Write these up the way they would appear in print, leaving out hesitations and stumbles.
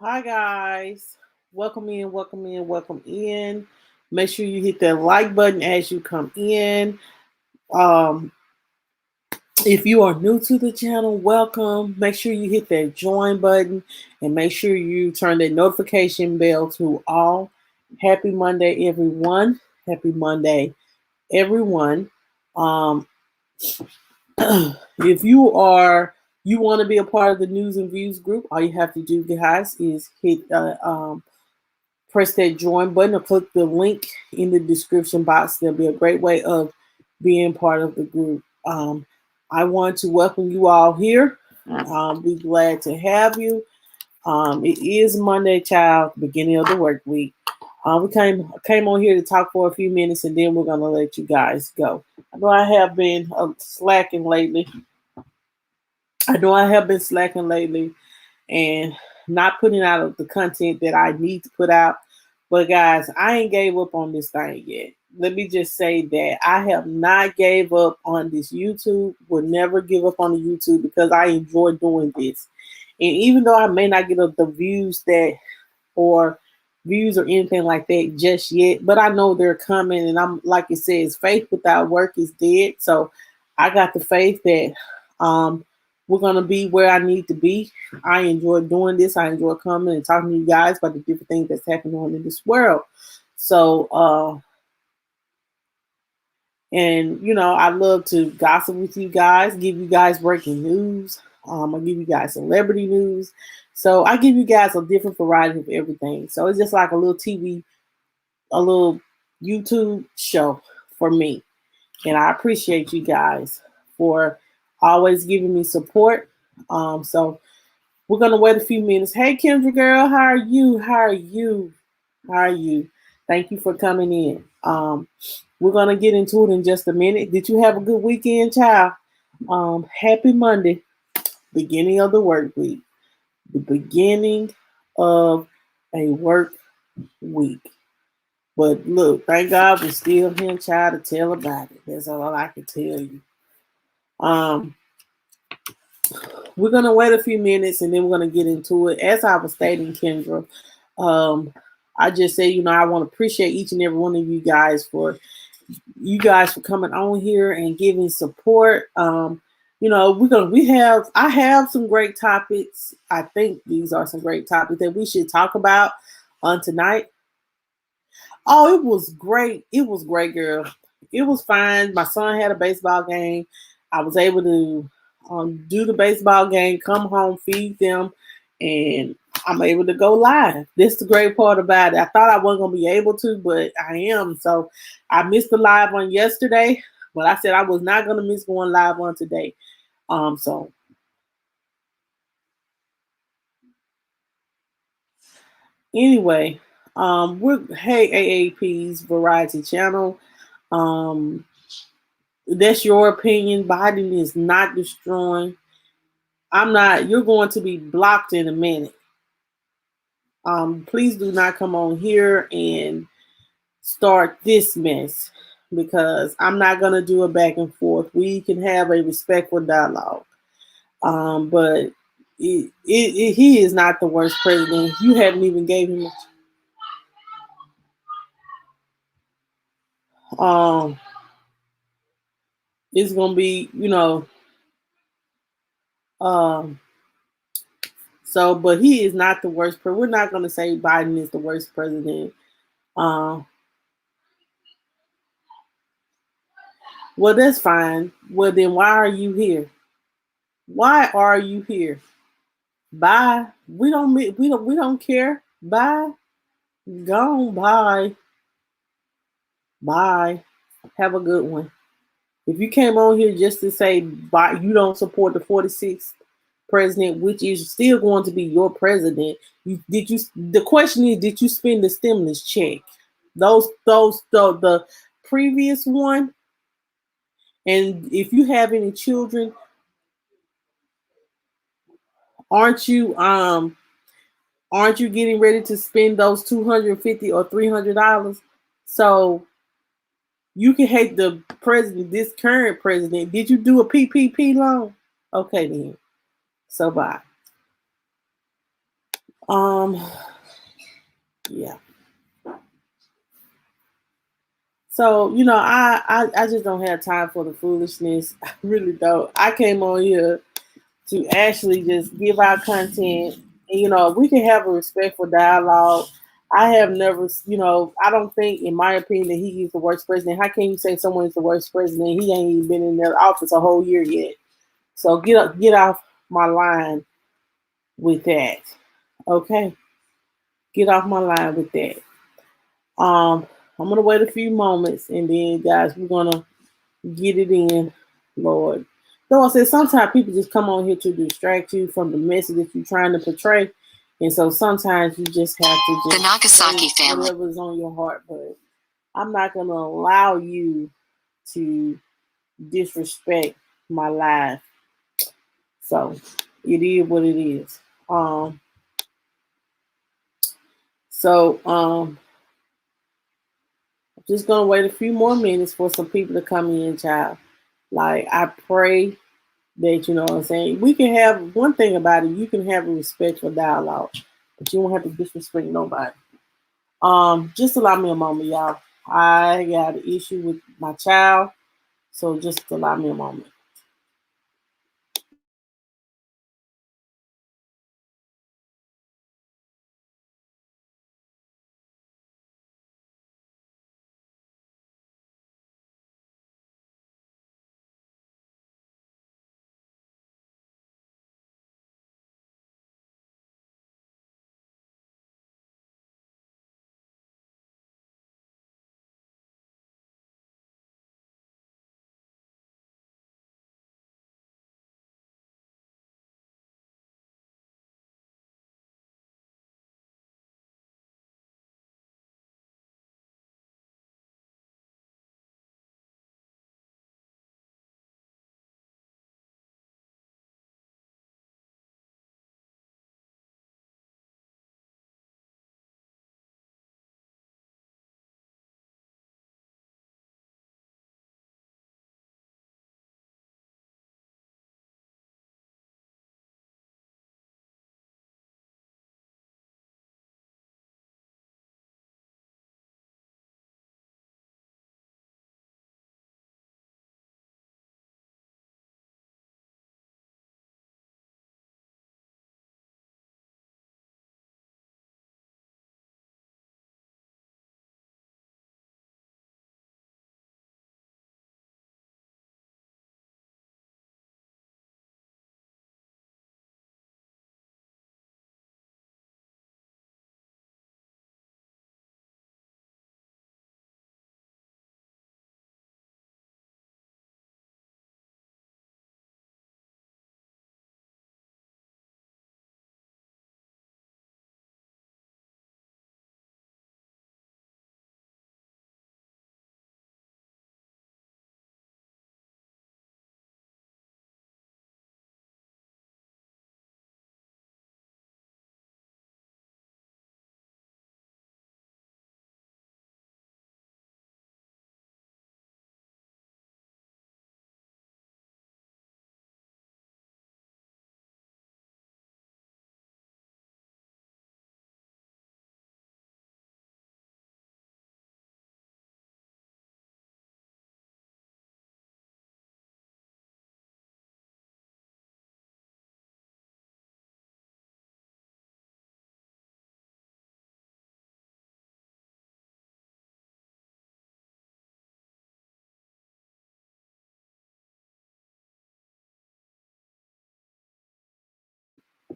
Hi guys, welcome in, welcome in, welcome in. Make sure you hit that like button as you come in. Um, if you are new to the channel, welcome. Make sure you hit that join button and make sure you turn that notification bell to all. Happy Monday, everyone. Happy Monday, everyone. Um, if you want to be a part of the news and views group, all you have to do, guys, is hit press that join button or click the link in the description box. There'll be a great way of being part of the group. I want to welcome you all here. Be glad to have you. It is Monday, child, beginning of the work week. We came on here to talk for a few minutes, and then we're gonna let you guys go. I know I have been slacking lately. I know I have been slacking lately, and not putting out the content that I need to put out. But guys, I ain't gave up on this thing yet. Let me just say that I have not gave up on this YouTube. Will never give up on the YouTube because I enjoy doing this. And even though I may not get up the views that or views or anything like that just yet, but I know they're coming. And I'm like it says, faith without work is dead. So I got the faith that we're gonna be where I need to be. I enjoy doing this. I enjoy coming and talking to you guys about the different things that's happening on in this world. So and I love to gossip with you guys, give you guys breaking news. I give you guys celebrity news. So I give you guys a different variety of everything. So it's just like a little TV, a little YouTube show for me. And I appreciate you guys for always giving me support. So we're gonna wait a few minutes. Hey Kendra girl, how are you? How are you? How are you? Thank you for coming in. We're gonna get into it in just a minute. Did you have a good weekend, child? Happy Monday, beginning of the work week. The beginning of a work week. But look, thank God we're still here, child, to tell about it. That's all I can tell you. Um, we're gonna wait a few minutes and then we're gonna get into it. As I was stating, Kendra, um, I just say, I want to appreciate each and every one of you guys for coming on here and giving support. I have some great topics. I think these are some great topics that we should talk about on tonight. Oh, it was great. It was great, girl. It was fine. My son had a baseball game. I was able to do the baseball game, come home, feed them, and I'm able to go live. This is the great part about it. I thought I wasn't going to be able to, but I am. So I missed the live on yesterday, but I said I was not going to miss going live on today. So anyway, hey AAP's Variety Channel. Um, That's your opinion. Biden is not destroying. I'm not. You're going to be blocked in a minute. Please do not come on here and start this mess because I'm not going to do a back and forth. We can have a respectful dialogue. But he is not the worst president. You haven't even gave him. Um, it's going to be, um, but he is not the worst. We're not going to say Biden is the worst president. Um, well, that's fine. Well, then why are you here? Why are you here? Bye. We don't care. Bye. Gone. Bye. Bye. Have a good one. If you came on here just to say bye, you don't support the 46th president, which is still going to be your president. The question is, did you spend the stimulus check? The previous one. And if you have any children, aren't you getting ready to spend those $250 or $300? So you can hate the president, this current president. Did you do a PPP loan? Okay then. So bye. Yeah. So, I just don't have time for the foolishness. I really don't. I came on here to actually just give out content. And, we can have a respectful dialogue. I have never, I don't think, in my opinion, that he is the worst president. How can you say someone is the worst president? He ain't even been in their office a whole year yet. So get off my line with that. Okay, get off my line with that. I'm gonna wait a few moments, and then, guys, we're gonna get it in, Lord. Though I said sometimes people just come on here to distract you from the message that you're trying to portray. And so sometimes you just have to just the Nagasaki family. Whatever's on your heart. But I'm not gonna allow you to disrespect my life. So it is what it is. So I'm just gonna wait a few more minutes for some people to come in, child. Like, I pray that, you know what I'm saying, we can have one thing about it, you can have a respectful dialogue, but you won't have to disrespect nobody. Just allow me a moment, y'all. I got an issue with my child, so just allow me a moment.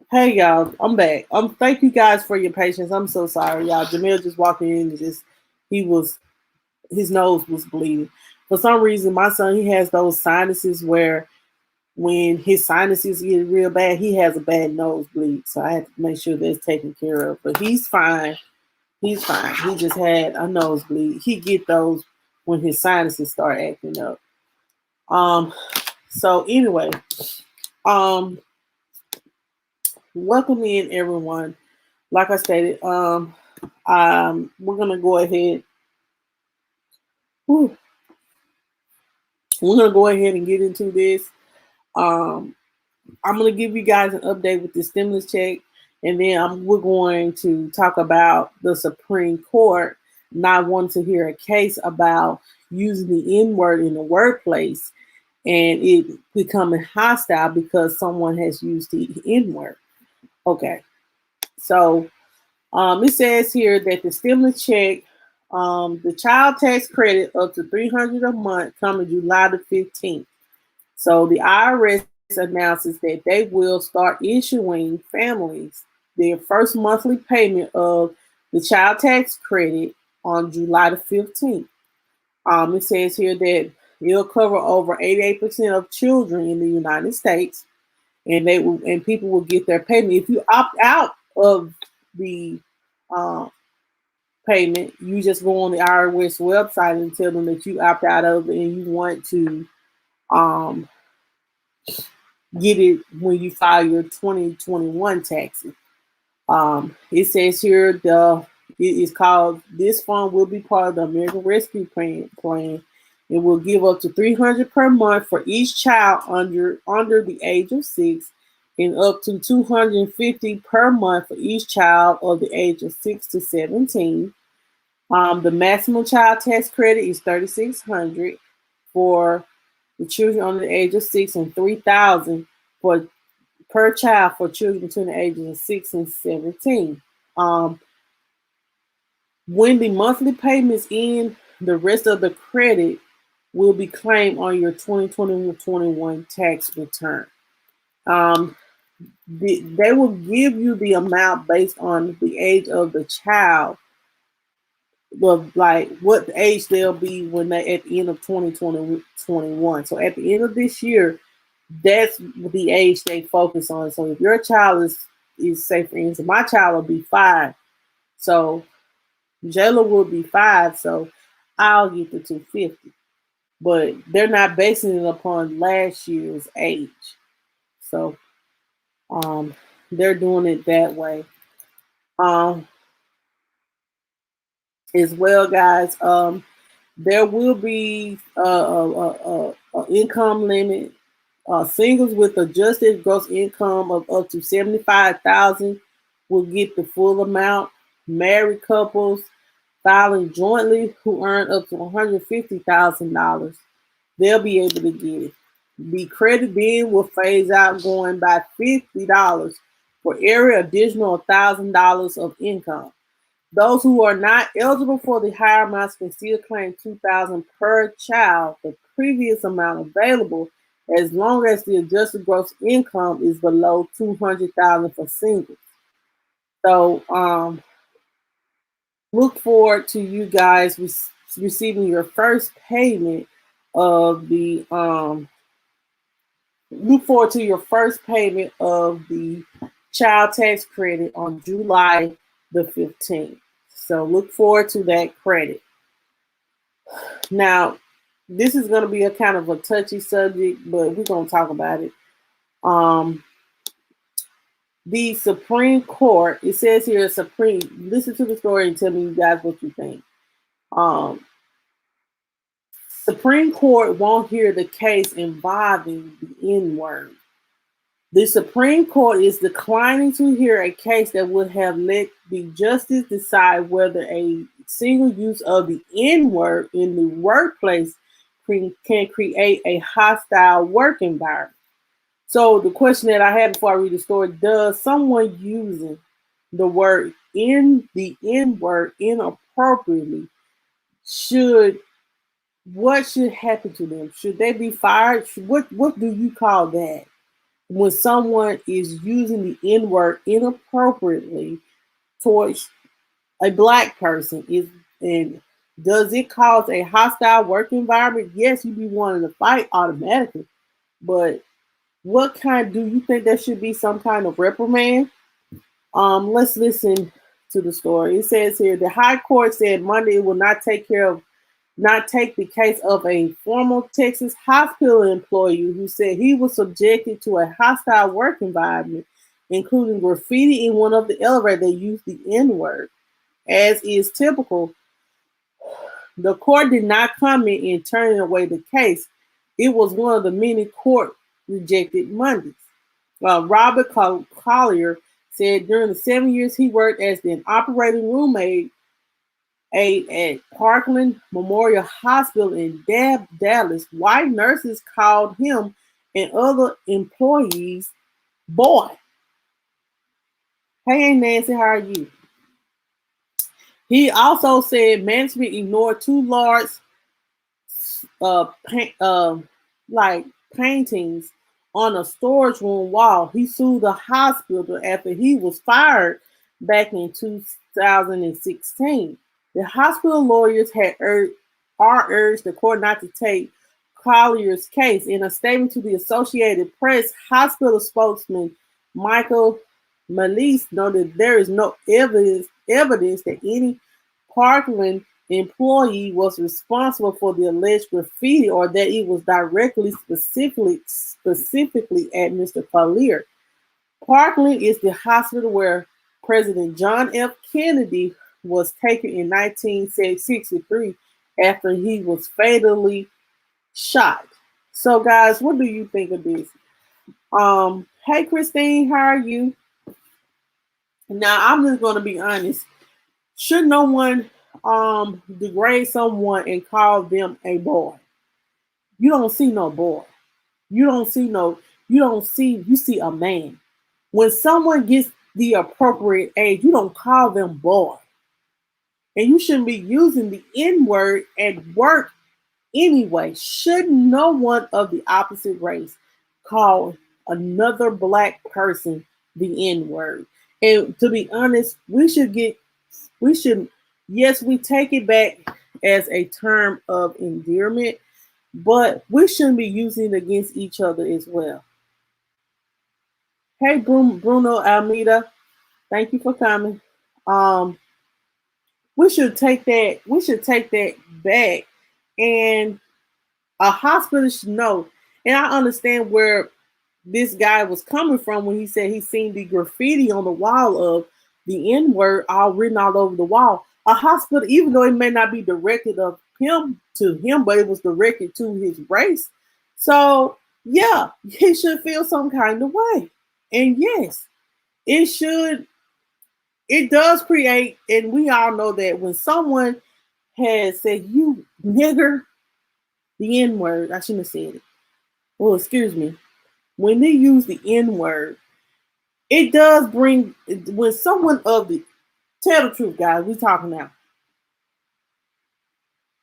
Hey, y'all, I'm back. Thank you guys for your patience. I'm so sorry, y'all. Jamil just walked in and he was his nose was bleeding. For some reason, my son, he has those sinuses where when his sinuses get real bad, he has a bad nosebleed. So I have to make sure that's taken care of. But he's fine. He's fine. He just had a nosebleed. He get those when his sinuses start acting up. Um. So anyway, um, welcome in everyone. Like I stated, we're gonna go ahead. Whew, we're gonna go ahead and get into this. Um, I'm gonna give you guys an update with the stimulus check, And then we're going to talk about the Supreme Court not wanting to hear a case about using the N word in the workplace and it becoming hostile because someone has used the N word. Okay, so it says here that the stimulus check, the child tax credit up to $300 a month coming July the 15th. So the IRS announces that they will start issuing families their first monthly payment of the child tax credit on July the 15th. It says here that it'll cover over 88% of children in the United States, and people will get their payment. If you opt out of the uh, payment, you just go on the IRS website and tell them that you opt out of it and you want to um, get it when you file your 2021 taxes. It says here it is called, this fund will be part of the American Rescue Plan. It will give up to $300 per month for each child under the age of 6, and up to $250 per month for each child of the age of 6 to 17. The maximum child tax credit is $3,600 for the children under the age of 6, and $3,000 for per child for children between the ages of 6 and 17. When the monthly payments end, the rest of the credit will be claimed on your 2021 tax return. They will give you the amount based on the age of the child, of like what age they'll be when they at the end of 2021. So at the end of this year, that's the age they focus on. So if your child is say for instance, my child will be 5, so Jayla will be 5, so I'll get the 250. But they're not basing it upon last year's age. So they're doing it that way. As well, guys, there will be a income limit. Singles with adjusted gross income of up to $75,000 will get the full amount. Married couples filing jointly who earn up to $150,000, they'll be able to get it. The credit then will phase out going by $50 for every additional $1,000 of income. Those who are not eligible for the higher amounts can still claim $2,000 per child, the previous amount available, as long as the adjusted gross income is below $200,000 for singles. So look forward to you guys receiving your first payment of the child tax credit on July the 15th. So look forward to that credit. Now, this is going to be a kind of a touchy subject, but we're going to talk about it. The Supreme Court, it says here, listen to the story and tell me you guys what you think. Supreme Court won't hear the case involving the N-word. The Supreme Court is declining to hear a case that would have let the justice decide whether a single use of the N-word in the workplace can create a hostile work environment. So the question that I had before I read the story, does someone using the word the N-word inappropriately, what should happen to them? Should they be fired? What do you call that? When someone is using the N-word inappropriately towards a Black person, and does it cause a hostile work environment? Yes, you'd be wanting to fight automatically, but what kind, do you think there should be some kind of reprimand? Let's listen to the story. It says here, the High Court said Monday it will not take the case of a former Texas hospital employee who said he was subjected to a hostile work environment, including graffiti in one of the elevators that used the N-word. As is typical, the court did not comment in turning away the case. It was one of the many court rejected Mondays. Robert Collier said during the 7 years he worked as an operating roommate at Parkland Memorial Hospital in Dallas, white nurses called him and other employees boy. Hey, Nancy, how are you? He also said management ignored two large paint, like paintings on a storage room wall. He sued the hospital after he was fired back in 2016. The hospital lawyers are urged the court not to take Collier's case. In a statement to the Associated Press, hospital spokesman Michael Malise noted there is no evidence that any Parkland employee was responsible for the alleged graffiti or that it was directly specifically at Mr. Collier. Parkland is the hospital where President John F. Kennedy was taken in 1963 after he was fatally shot. So, guys, what do you think of this? Hey, Christine, how are you? Now, I'm just going to be honest. Should no one degrade someone and call them a boy? You don't see no boy. You see a man. When someone gets the appropriate age, you don't call them boy. And you shouldn't be using the N-word at work anyway. Should no one of the opposite race call another black person the N-word? And to be honest, yes, we take it back as a term of endearment, but we shouldn't be using it against each other as well. Hey, Bruno Almeida, thank you for coming. We should take that back, and a hospital should know. And I understand where this guy was coming from when he said he seen the graffiti on the wall of the N-word all written all over the wall. A hospital, even though it may not be directed of him to him, but it was directed to his race. So yeah, he should feel some kind of way. And yes, it does create, and we all know that when someone has said you nigger, the N-word, I shouldn't have said it. Well, excuse me. When they use the N-word, it does bring, when someone tell the truth, guys, we talking now.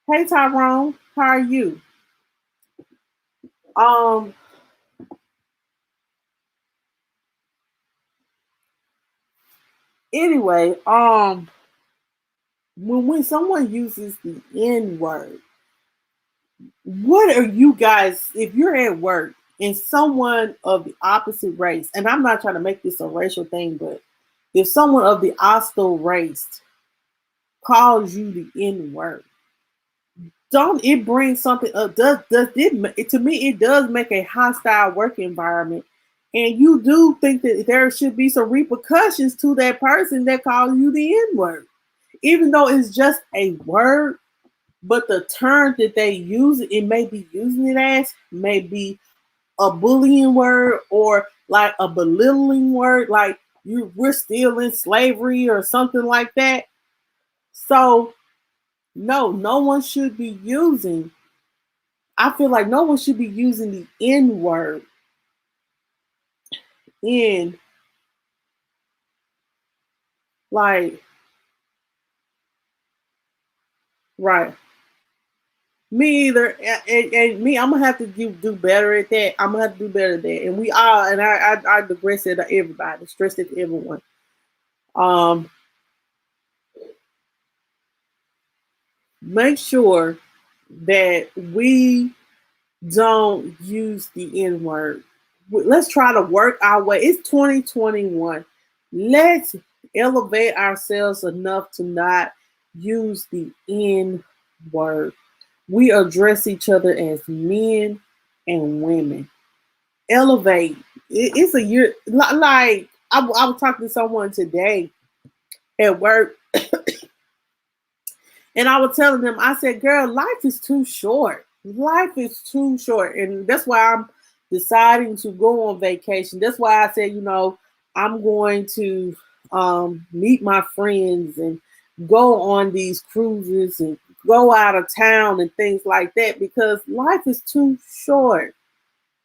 Hey, Tyrone, how are you? Anyway, when someone uses the N-word, what are you guys, if you're at work and someone of the opposite race, and I'm not trying to make this a racial thing, but if someone of the hostile race calls you the N-word, don't it bring something up? To me, it does make a hostile work environment. And you do think that there should be some repercussions to that person that calls you the N-word. Even though it's just a word, but the term that they use, it may be using it as, may be a bullying word or like a belittling word, like we're still in slavery or something like that. So no one should be using, I feel like no one should be using the N-word in like, right. Me either, and me, I'm gonna have to do better at that. I'm gonna have to do better at that, and we are, and I digress it to everybody, stress it to everyone. Make sure that we don't use the N-word. Let's try to work our way. It's 2021. Let's elevate ourselves enough to not use the N-word. We address each other as men and women. Elevate. It's a year. Like I was talking to someone today at work, and I was telling them, I said, girl, life is too short. Life is too short. And that's why I'm deciding to go on vacation. That's why I said, I'm going to meet my friends and go on these cruises and go out of town and things like that, because life is too short.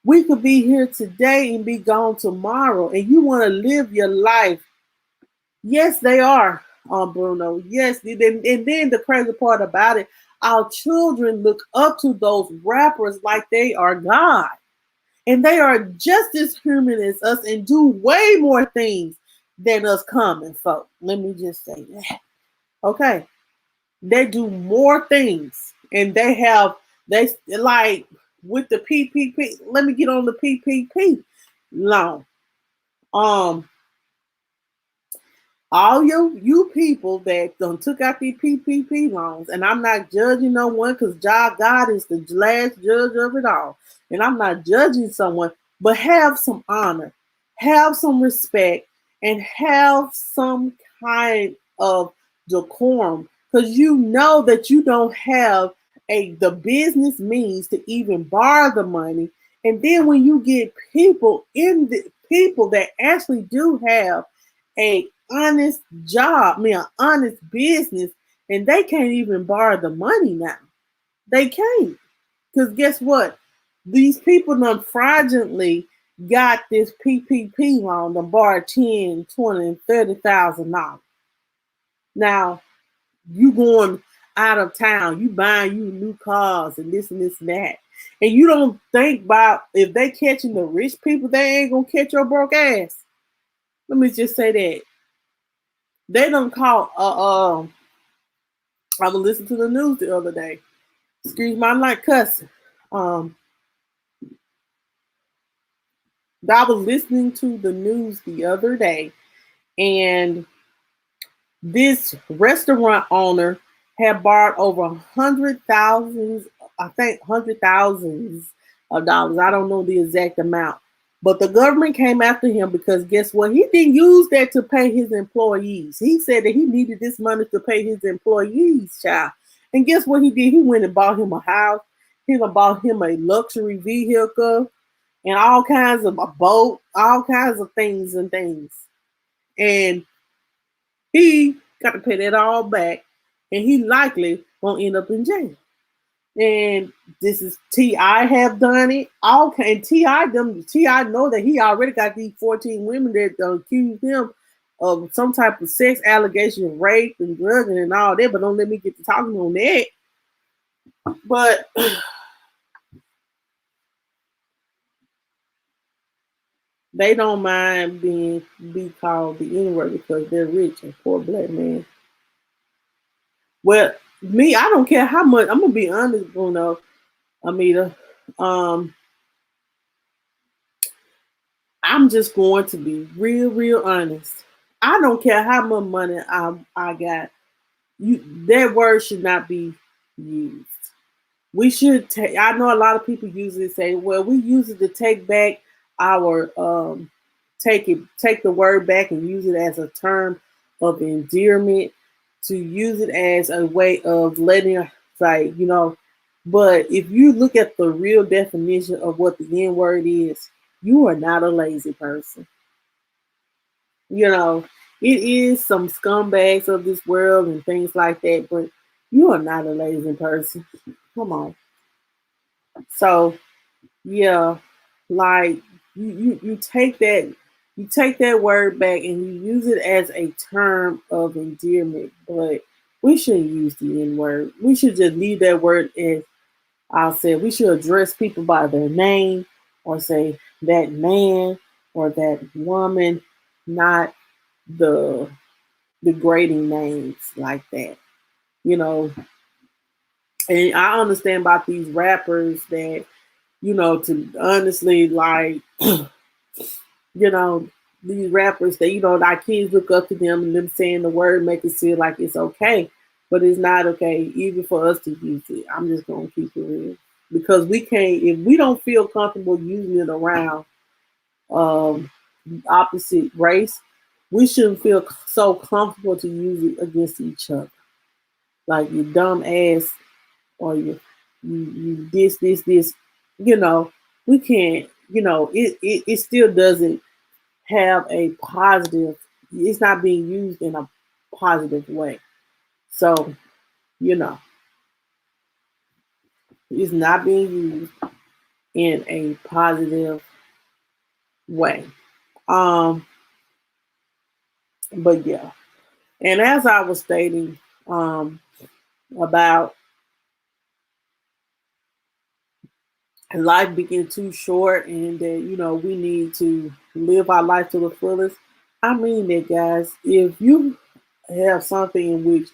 We could be here today and be gone tomorrow, and you want to live your life. Yes, they are, Bruno. Yes, and then the crazy part about it, our children look up to those rappers like they are God. And they are just as human as us and do way more things than us common folk. Let me just say that. Okay. They do more things. And they like with the PPP. Let me get on the PPP loan. Um, all you people that done took out these PPP loans, and I'm not judging no one, because God is the last judge of it all, and I'm not judging someone, but have some honor, have some respect, and have some kind of decorum, because you know that you don't have the business means to even borrow the money, and then when you get people that actually do have a honest job, I mean, an honest business, and they can't even borrow the money now. They can't. Because guess what? These people done fraudulently got this PPP loan to borrow 10, 20, and $30,000. Now, you going out of town, you buying you new cars and this and that. And you don't think about if they catching the rich people, they ain't gonna catch your broke ass. Let me just say that. They don't call I was listening to the news the other day. Excuse my like cussing. Um, I was listening to the news the other day, and this restaurant owner had borrowed over hundred thousands, I think hundred thousands of dollars. I don't know the exact amount. But the government came after him because guess what? He didn't use that to pay his employees. He said that he needed this money to pay his employees, child. And guess what he did? He went and bought him a house. He bought him a luxury vehicle and all kinds of a boat, all kinds of things and things. And he got to pay that all back, and he likely gonna end up in jail. And this is T.I. have done it. All and T.I. know that he already got these 14 women that accused him of some type of sex allegation, rape and drugging and all that. But don't let me get to talking on that. But they don't mind be called the N-word because they're rich and poor black man. Well, me, I don't care how much. I'm gonna be honest, Bruno, Amita. Um, I'm just going to be real honest. I don't care how much money I got. That word should not be used. We should take. I know a lot of people usually say, "Well, we use it to take back our take the word back and use it as a term of endearment, to use it as a way of letting, like, you know." But if you look at the real definition of what the N word is, you are not a lazy person. You know, it is some scumbags of this world and things like that, but you are not a lazy person. Come on. So yeah, like you take that word back and you use it as a term of endearment, but we shouldn't use the N word. We should just leave that word as I said. We should address people by their name, or say that man or that woman, not the degrading names like that. You know, and I understand about these rappers that, you know, to honestly, like, you know, these rappers that, you know, our kids look up to them, and them saying the word make it feel like it's okay, but it's not okay even for us to use it. I'm just gonna keep it real, because we can't, if we don't feel comfortable using it around um, opposite race, we shouldn't feel so comfortable to use it against each other. Like, you dumb ass, or you this. You know, we can't. You know, it still doesn't have a positive, it's not being used in a positive way. So, you know, it's not being used in a positive way. Um, but yeah. And as I was stating about life being too short and that, we need to live our life to the fullest. I mean that, guys. If you have something in which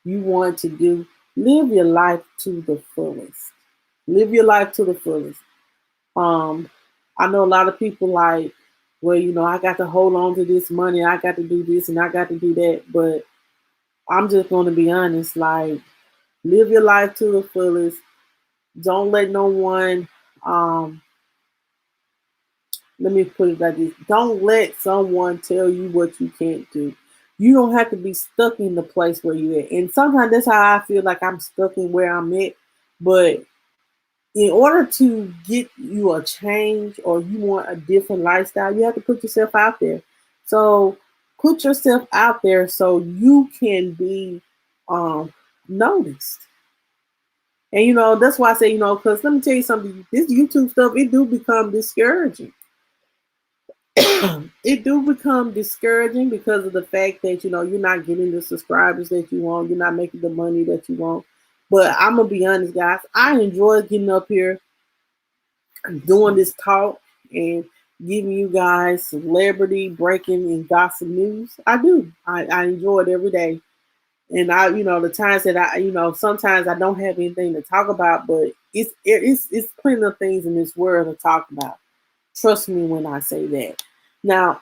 you want to do, live your life to the fullest. Live your life to the fullest. Um, I know a lot of people like, well, I got to hold on to this money, I got to do this and I got to do that. But I'm just going to be honest, like, live your life to the fullest. Don't let no one, um, let me put it like this. Don't let someone tell you what you can't do. You don't have to be stuck in the place where you're at. And sometimes that's how I feel like I'm stuck in where I'm at. But in order to get you a change or you want a different lifestyle, you have to put yourself out there. So put yourself out there so you can be noticed. And that's why I say, because let me tell you something, this YouTube stuff, it do become discouraging. It do become discouraging because of the fact that you're not getting the subscribers that you want, you're not making the money that you want. But I'm gonna be honest, guys, I enjoy getting up here doing this talk and giving you guys celebrity breaking and gossip news. I do. I enjoy it every day. And the times that sometimes I don't have anything to talk about, but it's plenty of things in this world to talk about. Trust me when I say that. Now,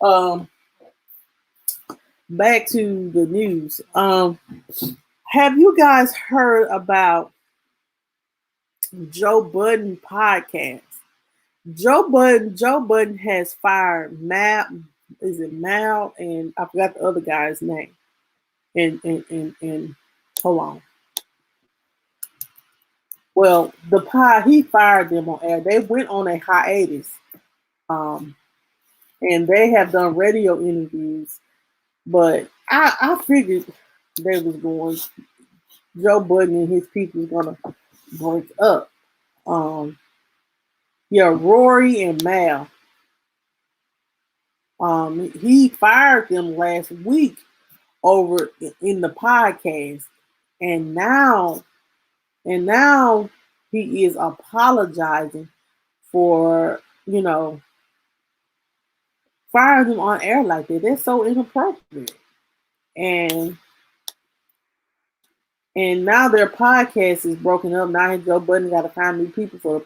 um, back to the news. Have you guys heard about Joe Budden podcast? Joe Budden has fired Mal. Is it Mal? And I forgot the other guy's name. And hold on. Well, he fired them on air. They went on a hiatus. Um, and they have done radio interviews, but I figured they was going. Joe Budden and his people was gonna break up. Um, yeah, Rory and Mal. He fired them last week over in the podcast, and now he is apologizing for firing them on air like that. That's so inappropriate. And now their podcast is broken up. Now Joe Budden got to find new people for the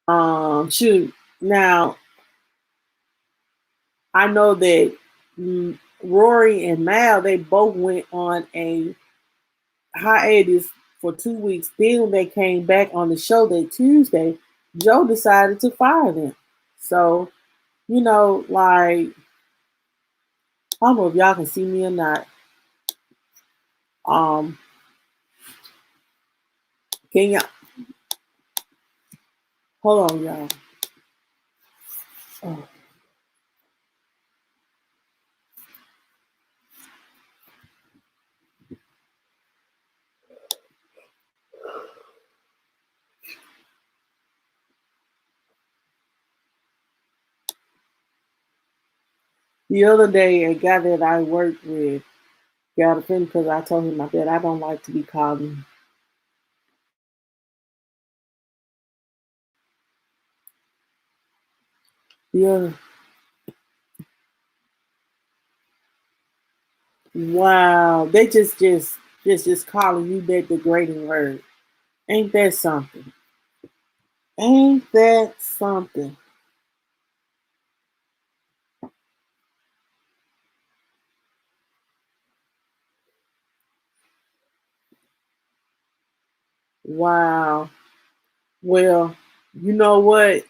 podcast. Shoot. Now I know that Rory and Mal, they both went on a hiatus for 2 weeks. Then when they came back on the show that Tuesday, Joe decided to fire them. So, like, I don't know if y'all can see me or not. Can y'all hold on, y'all? Oh. The other day, a guy that I worked with got offended because I told him that I don't like to be called him. Yeah. Wow. They just calling you that degrading word. Ain't that something? Ain't that something? Wow. Well, you know what?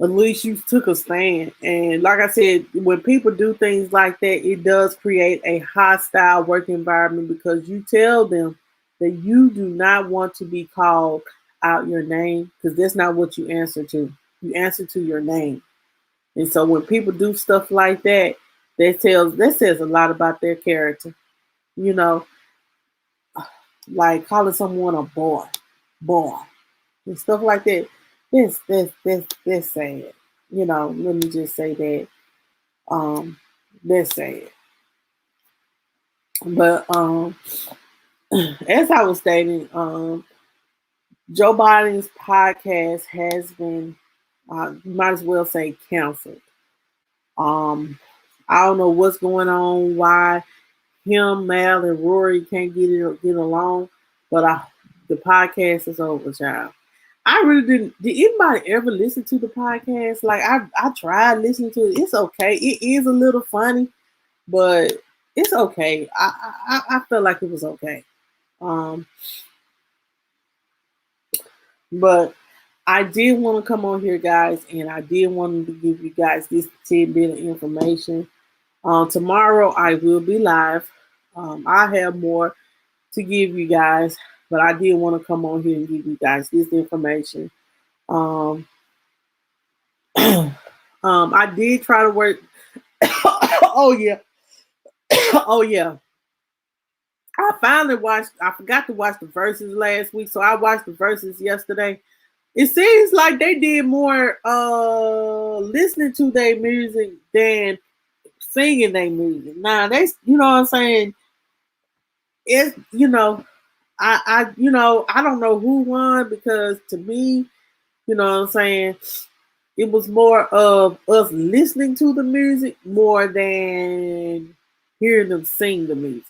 At least you took a stand. And like I said, when people do things like that, it does create a hostile work environment because you tell them that you do not want to be called out your name because that's not what you answer to. You answer to your name. And so when people do stuff like that, that says a lot about their character. You know, like calling someone a boy, and stuff like that. That's sad. Let me just say that. That's sad. But as I was stating, Joe Biden's podcast has been, you might as well say, canceled. Um, I don't know what's going on, why him, Mal, and Rory can't get along, but the podcast is over, child. I really didn't. Did anybody ever listen to the podcast? Like I tried listening to it. It's okay. It is a little funny, but it's okay. I felt like it was okay. Um, but I did want to come on here, guys, and I did want to give you guys this tidbit of information. Tomorrow I will be live. I have more to give you guys, but I did want to come on here and give you guys this information. Um, I did try to work. Oh yeah, oh yeah. I finally watched. I forgot to watch the verses last week, so I watched the verses yesterday. It seems like they did more listening to their music than singing their music. Now they, what I'm saying. It's I don't know who won because to me, what I'm saying, it was more of us listening to the music more than hearing them sing the music.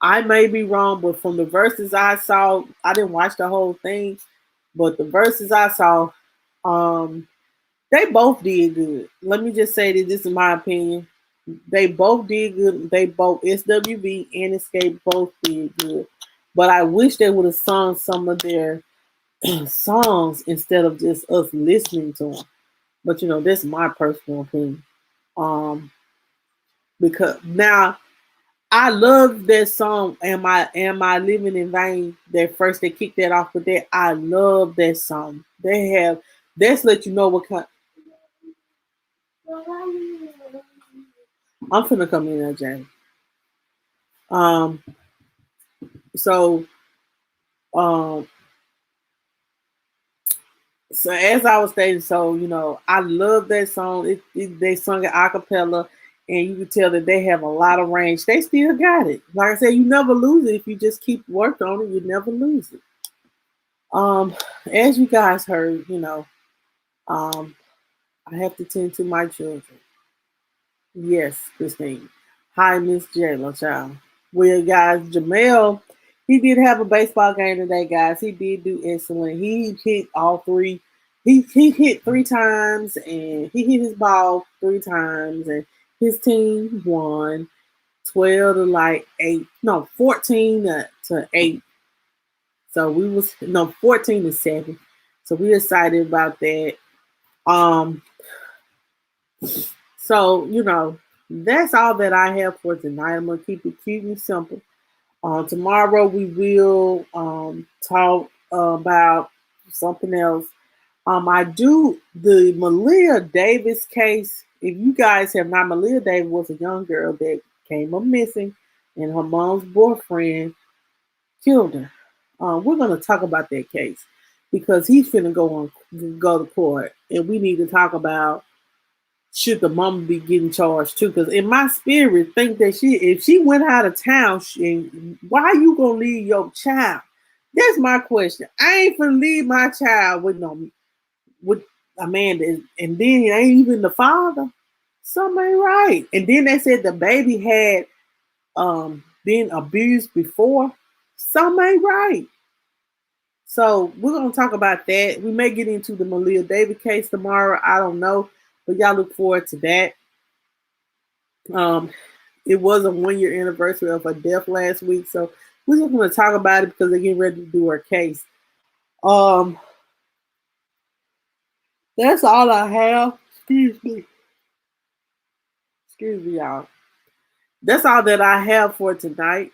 I may be wrong, but from the verses I saw, I didn't watch the whole thing, but the verses I saw, um, they both did good. Let me just say that this is my opinion. They both did good. They both SWV and Escape both did good. But I wish they would have sung some of their songs instead of just us listening to them. But that's my personal opinion. Um, because now I love that song. Am I living in vain? That first they kicked that off with that. I love that song. That's let you know what kind. I'm finna come in there, Jay. Um, so um, so as I was stating, so I love that song. They sung it a cappella, and you can tell that they have a lot of range. They still got it. Like I said, you never lose it if you just keep working on it. You never lose it. As you guys heard, um, I have to tend to my children. Yes, Christine. Hi, Miss Jayla, child. Well, guys, Jamel, he did have a baseball game today, guys. He did do excellent. He hit all three. He hit 3 times and he hit his ball 3 times and his team won 12 to like 8. No, 14 to 8. So we was no 14 to 7. So we excited about that. Um, so that's all that I have for tonight. I'm gonna keep it cute and simple. Tomorrow we will talk about something else. I do the Malia Davis case. If you guys have not, Malia Davis was a young girl that came up missing, and her mom's boyfriend killed her. We're gonna talk about that case because he's finna go to court, and we need to talk about should the mama be getting charged too? Because in my spirit, think that if she went out of town, why you gonna leave your child? That's my question. I ain't gonna leave my child with a man and then it ain't even the father. Something ain't right. And then they said the baby had been abused before. Something ain't right. So we're gonna talk about that. We may get into the Malia David case tomorrow. I don't know, but y'all look forward to that. Um, it was a 1 year anniversary of her death last week, so we're just going to talk about it because they're getting ready to do her case. Um, that's all I have. Excuse me, y'all. That's all that I have for tonight.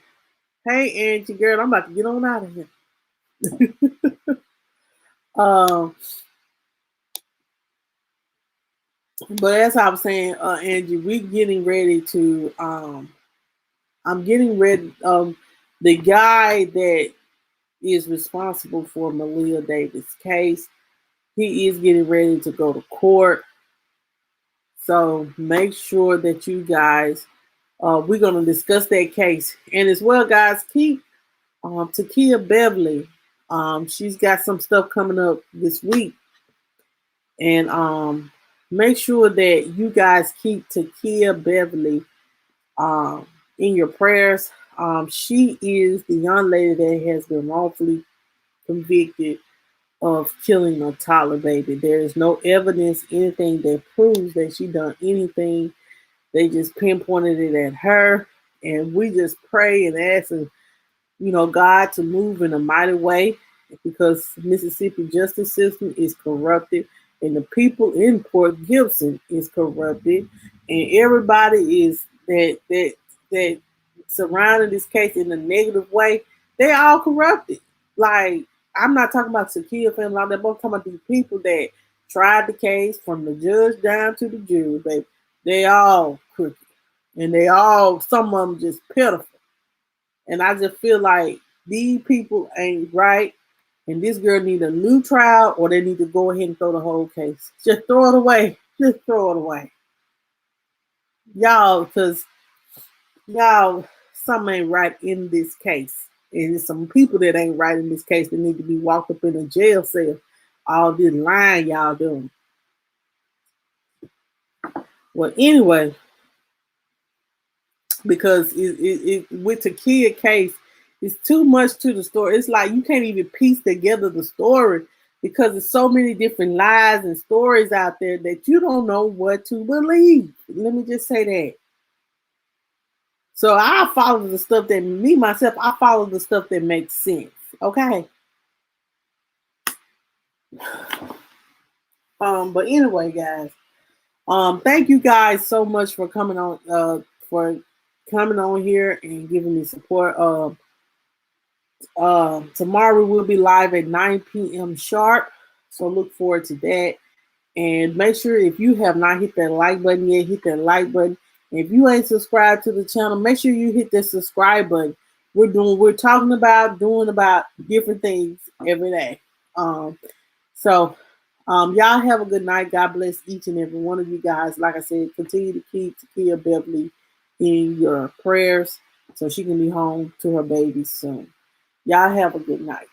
Hey, Angie, girl, I'm about to get on out of here. um, But as I was saying, Angie, we getting ready to. I'm getting ready. The guy that is responsible for Malia Davis' case, he is getting ready to go to court. So make sure that you guys, we're going to discuss that case. And as well, guys, keep Takia Beverly. She's got some stuff coming up this week. And make sure that you guys keep Takia Beverly in your prayers. She is the young lady that has been wrongfully convicted of killing a toddler baby. There is no evidence, anything that proves that she done anything. They just pinpointed it at her, and we just pray and ask, God to move in a mighty way because Mississippi justice system is corrupted, and the people in Port Gibson is corrupted, and everybody is that surrounding this case in a negative way. They all corrupted. Like, I'm not talking about Sakia family, I'm talking about these people that tried the case from the judge down to the jury. They all crooked, and they all, some of them just pitiful. And I just feel like these people ain't right. And this girl need a new trial, or they need to go ahead and throw the whole case. Just throw it away. Just throw it away. Y'all, because y'all, something ain't right in this case. And there's some people that ain't right in this case that need to be walked up in a jail cell. All this lying y'all doing. Well, anyway, because with the kid case, it's too much to the story. It's like you can't even piece together the story because there's so many different lies and stories out there that you don't know what to believe. Let me just say that. So I follow the stuff that I follow the stuff that makes sense. Okay. But anyway, guys, thank you guys so much for coming on here and giving me support. Tomorrow we'll be live at 9 p.m. sharp. So look forward to that. And make sure if you have not hit that like button yet, hit that like button. And if you ain't subscribed to the channel, make sure you hit that subscribe button. We're talking about doing about different things every day. So y'all have a good night. God bless each and every one of you guys. Like I said, continue to keep Takia Beverly in your prayers so she can be home to her baby soon. Y'all have a good night.